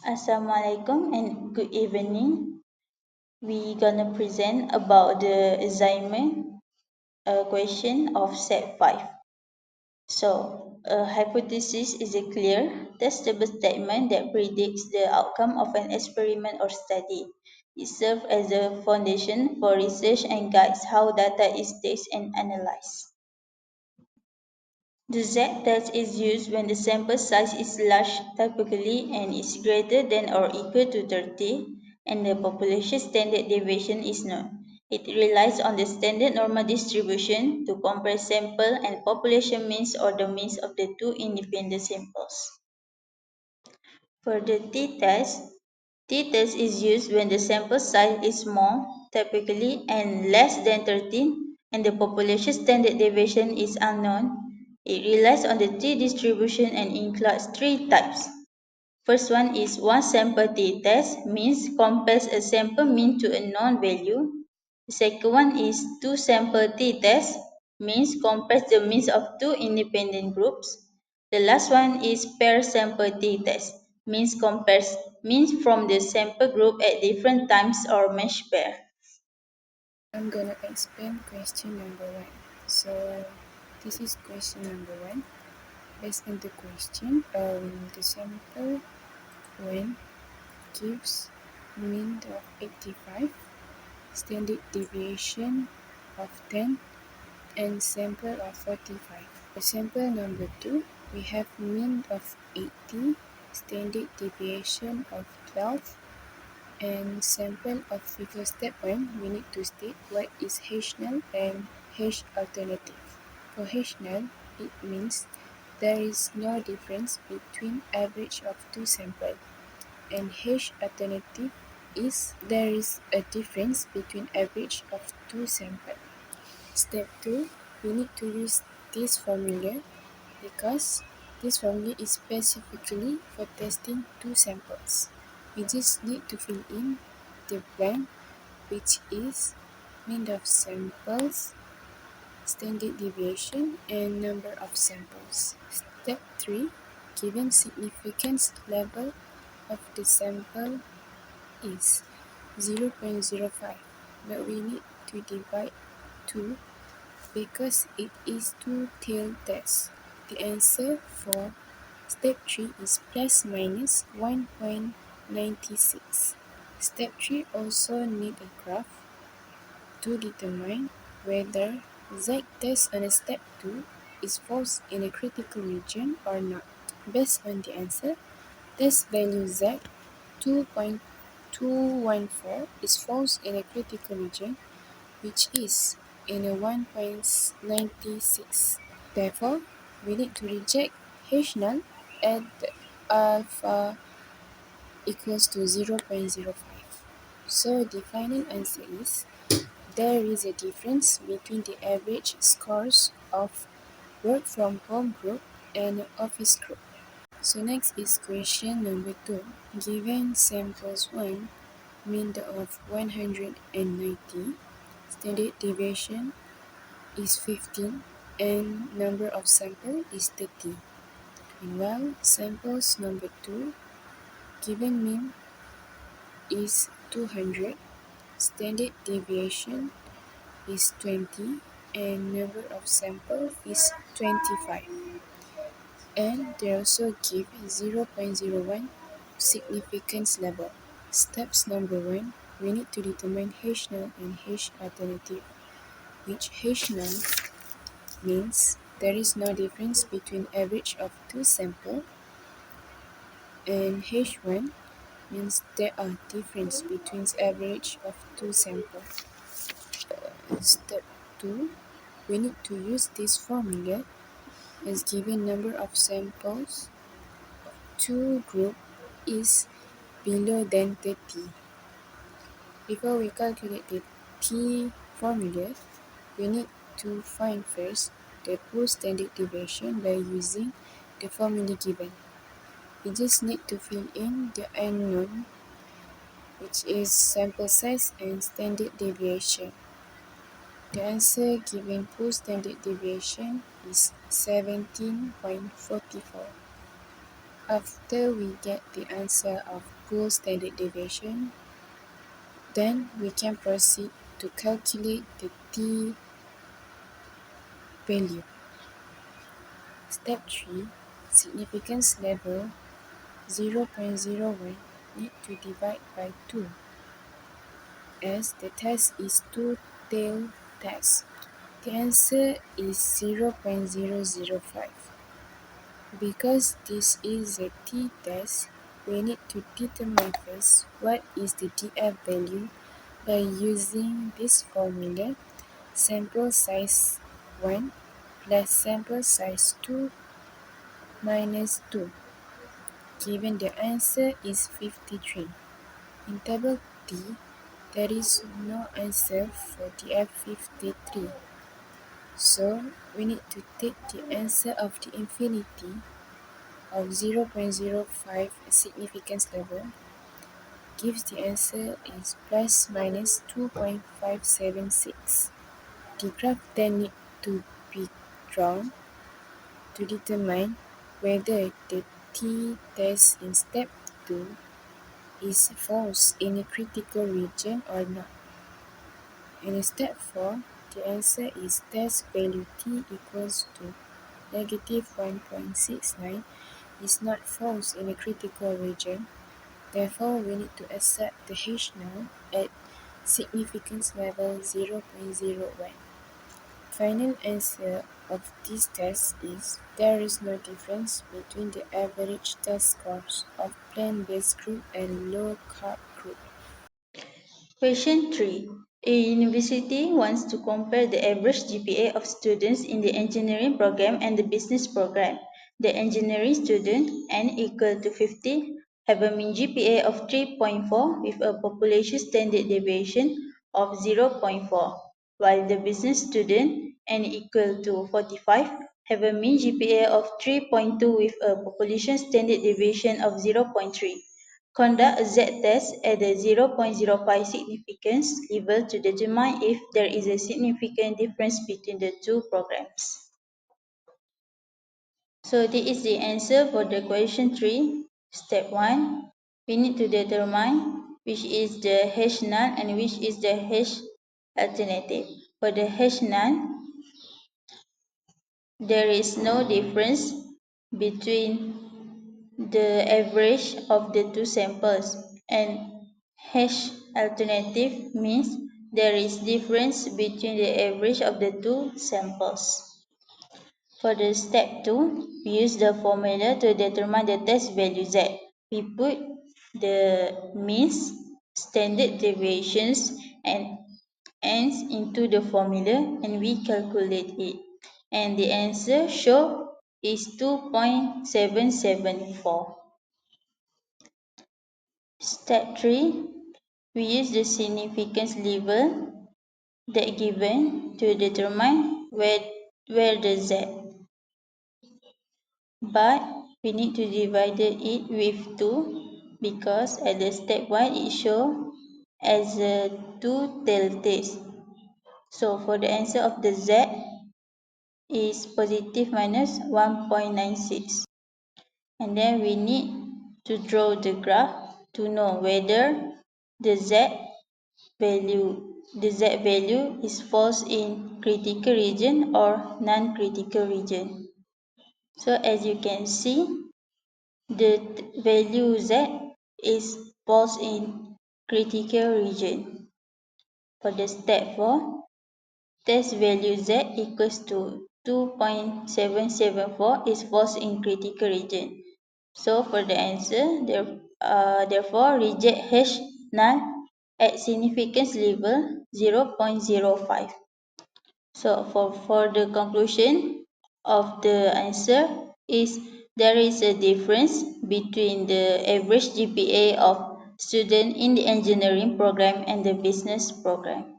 Assalamualaikum and good evening. We gonna present about the assignment question of set 5. So, a hypothesis is a clear, testable statement that predicts the outcome of an experiment or study. It serves as a foundation for research and guides how data is tested and analyzed. The z-test is used when the sample size is large typically and is greater than or equal to 30 and the population standard deviation is known. It relies on the standard normal distribution to compare sample and population means or the means of the two independent samples. For the t-test is used when the sample size is small, typically, and less than 13, and the population standard deviation is unknown. It relies on the t-distribution and includes three types. First one is one sample t-test, means compares a sample mean to a known value. The second one is two sample t-test, means compares the means of two independent groups. The last one is pair sample t-test, means compares means from the sample group at different times or mesh pair. I'm gonna explain question number one. So this is question number one. Based on the question, the sample one gives mean of 85, standard deviation of 10, and sample of 45. For sample number two, we have mean of 80, standard deviation of 12, and sample of figure step 1, we need to state what is H null and H alternative. For H null, it means there is no difference between average of two samples, and H alternative is there is a difference between average of two samples. Step 2, we need to use this formula because this formula is specifically for testing two samples. We just need to fill in the blank, which is mean of samples, standard deviation, and number of samples. Step 3, given significance level of the sample is 0.05, but we need to divide 2 because it is two-tailed test. The answer for step 3 is plus minus 1.96. Step 3 also need a graph to determine whether z-test on a step 2 is false in a critical region or not. Based on the answer, test value z 2.214 is false in a critical region, which is in a 1.96. Therefore, we need to reject H null at alpha equals to 0.05. So the final answer is there is a difference between the average scores of work from home group and office group. So next is question number 2. Given samples 1, mean of 190, standard deviation is 15, and number of sample is 30. And while samples number 2, given mean is 200, standard deviation is 20, and number of sample is 25. And they also give 0.01 significance level. Steps number 1, we need to determine H null and H alternative, which H null means there is no difference between average of two samples, and H1 means there are difference between average of two samples. Step 2, we need to use this formula as given number of samples of two group is below than 30. Before we calculate the T formula, we need to find first the true standard deviation by using the formula given. We just need to fill in the unknown, which is sample size and standard deviation. The answer given true standard deviation is 17.44. After we get the answer of goal standard deviation, then we can proceed to calculate the t value. Step 3. Significance level 0.01 need to divide by 2, as the test is two-tailed test. The answer is 0.005. Because this is a t-test, we need to determine first what is the df value by using this formula: sample size 1 plus sample size 2 minus 2. Given the answer is 53. In table D, there is no answer for df 53. So we need to take the answer of the infinity of 0.05 significance level, gives the answer is plus minus 2.576. The graph then need to be drawn to determine whether the t-test in step 2 is false in a critical region or not. And in step 4, the answer is test value t equals to negative 1.69 is not false in a critical region. Therefore, we need to accept the H null at significance level 0.01. Final answer of this test is there is no difference between the average test scores of plant-based group and low-carb group. Question 3. A university wants to compare the average GPA of students in the engineering program and the business program. The engineering student, n equal to 50, have a mean GPA of 3.4 with a population standard deviation of 0.4, while the business student, n equal to 45, have a mean GPA of 3.2 with a population standard deviation of 0.3. Conduct a Z-test at the 0.05 significance level to determine if there is a significant difference between the two programs. So this is the answer for the question 3. Step 1. We need to determine which is the H null and which is the H alternative. For the H null, there is no difference between the average of the two samples, and H alternative means there is difference between the average of the two samples. For the step 2, we use the formula to determine the test value Z. We put the means, standard deviations, and ends into the formula and we calculate it. And the answer shown is 2.774. Step 3, we use the significance level that given to determine where the Z. But we need to divide it with 2 because at the step 1 it shows as a 2-tailed test. So for the answer of the Z is positive minus 1.96. And then we need to draw the graph to know whether the Z value is false in critical region or non-critical region. So as you can see, the value Z is false in critical region. For the step 4, test value Z equals to 2.774 is false in critical region. So for the answer, therefore reject H null at significance level 0.05. So for the conclusion of the answer is there is a difference between the average GPA of student in the engineering program and the business program.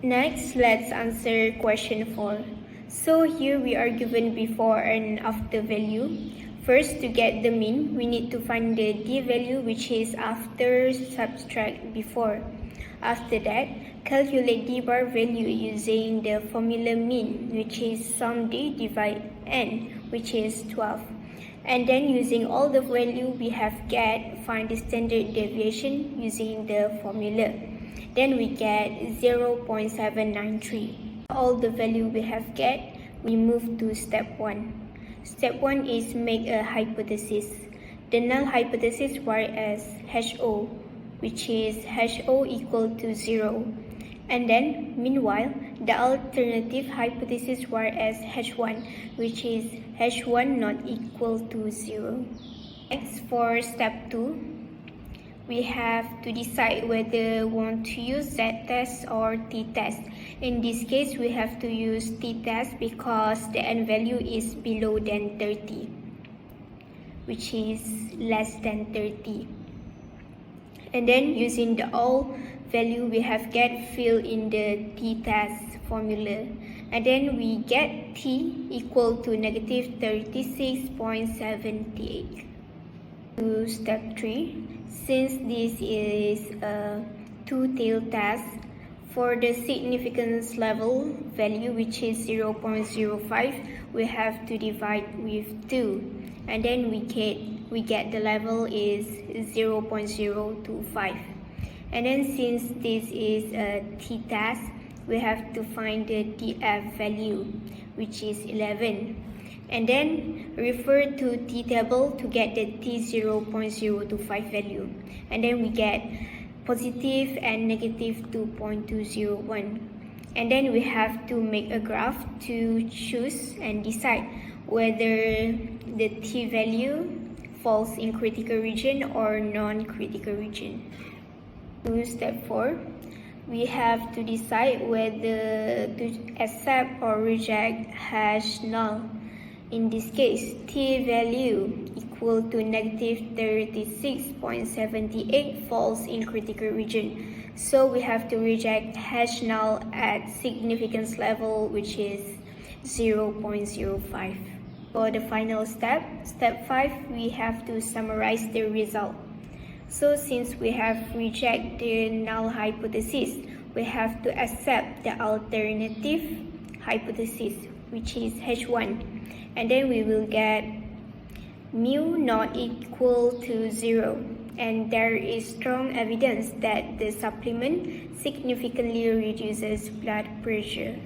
Next, let's answer question 4. So here we are given before and after value. First, to get the mean, we need to find the d value which is after subtract before. After that, calculate d bar value using the formula mean, which is sum d divide n, which is 12. And then using all the value we have get, find the standard deviation using the formula. Then we get 0.793. All the value we have get, we move to step 1. Step 1 is make a hypothesis. The null hypothesis var as HO, which is HO equal to 0. And then, meanwhile, the alternative hypothesis var as H1, which is H1 not equal to 0. Next, for step 2, we have to decide whether we want to use z-test or t-test. In this case, we have to use t-test because the n value is below than 30, which is less than 30. And then using the all value we have get, fill in the t-test formula. And then we get t equal to negative 36.78. To step 3, since this is a two-tailed test, for the significance level value, which is 0.05, we have to divide with 2. And then we get the level is 0.025. And then since this is a t-test, we have to find the tf value, which is 11. And then refer to t-table to get the t0.025 value. And then we get positive and negative 2.201. And then we have to make a graph to choose and decide whether the t value falls in critical region or non-critical region. To step 4, we have to decide whether to accept or reject hash null. In this case, t value equal to negative 36.78 falls in critical region. So we have to reject hash null at significance level, which is 0.05. For the final step, step 5, we have to summarize the result. So since we have rejected the null hypothesis, we have to accept the alternative hypothesis, which is H1. And then we will get mu not equal to 0. And there is strong evidence that the supplement significantly reduces blood pressure.